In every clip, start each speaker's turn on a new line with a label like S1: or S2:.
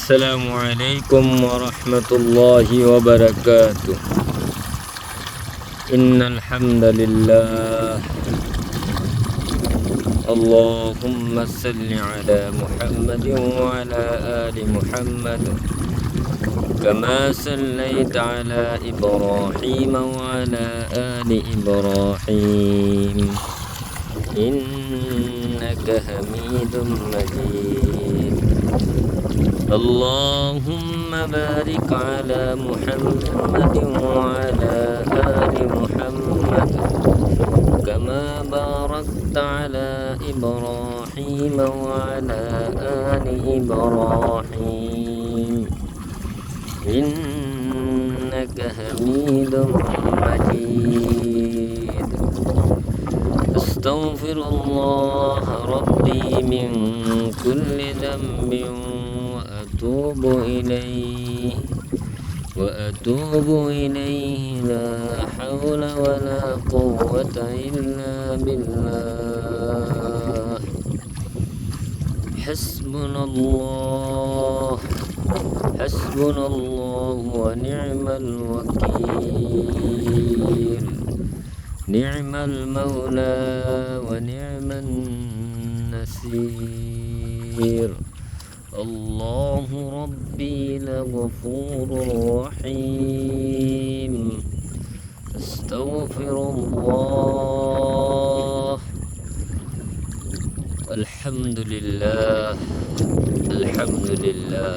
S1: السلام عليكم ورحمة الله وبركاته. إن الحمد لله اللهم صل على محمد وعلى آل محمد كما صليت على إبراهيم وعلى آل إبراهيم إنك حميد مجيد. اللهم بارك على محمد وعلى آل محمد كما باركت على إبراهيم وعلى آل إبراهيم إنك حميد مجيد. أستغفر الله ربي من كل ذنب وأتوب إليه لا حول ولا قوة إلا بالله. حسبنا الله ونعم الوكيل. نعم المولى ونعم النصير. الله ربي لغفور رحيم. استغفر الله. الحمد لله الحمد لله।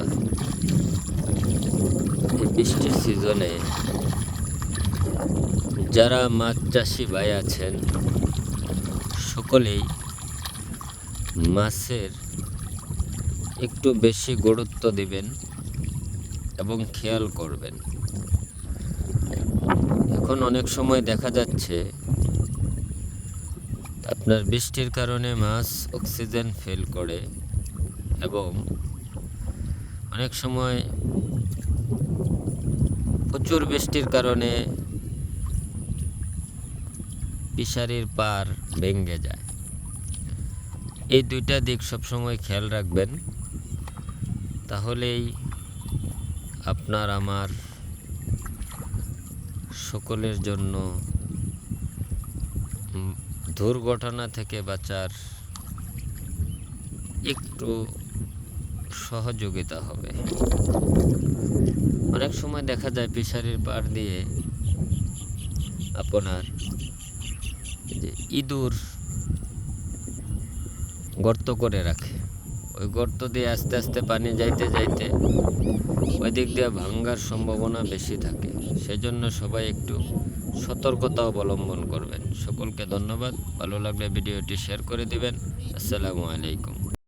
S1: বৃষ্টির সিজনে যারা মাছ চাষি ভাই আছেন সকলেই মাছের একটু বেশি গুরুত্ব দিবেন এবং খেয়াল করবেন। এখন অনেক সময় দেখা যাচ্ছে আপনার বৃষ্টির কারণে মাছ অক্সিজেন ফেল করে এবং অনেক সময় প্রচুর বৃষ্টির কারণে ফিশারির পার ভেঙে যায়। এই দুইটা দিক সবসময় খেয়াল রাখবেন, তাহলেই আপনার আমার সকলের জন্য দুর্ঘটনা থেকে বাঁচার একটু সহযোগিতা হবে। অনেক সময় দেখা যায় ফিশারির পার দিয়ে আপনার যে ইঁদুর গর্ত করে রাখে, ওই গর্ত দিয়ে আস্তে আস্তে পানি যাইতে যাইতে ওই দিক দিয়ে ভাঙার সম্ভাবনা বেশি থাকে। সেজন্য সবাই একটু সতর্কতা অবলম্বন করবেন। সকলকে ধন্যবাদ। ভালো লাগলে ভিডিওটি শেয়ার করে দিবেন। আসসালামু আলাইকুম।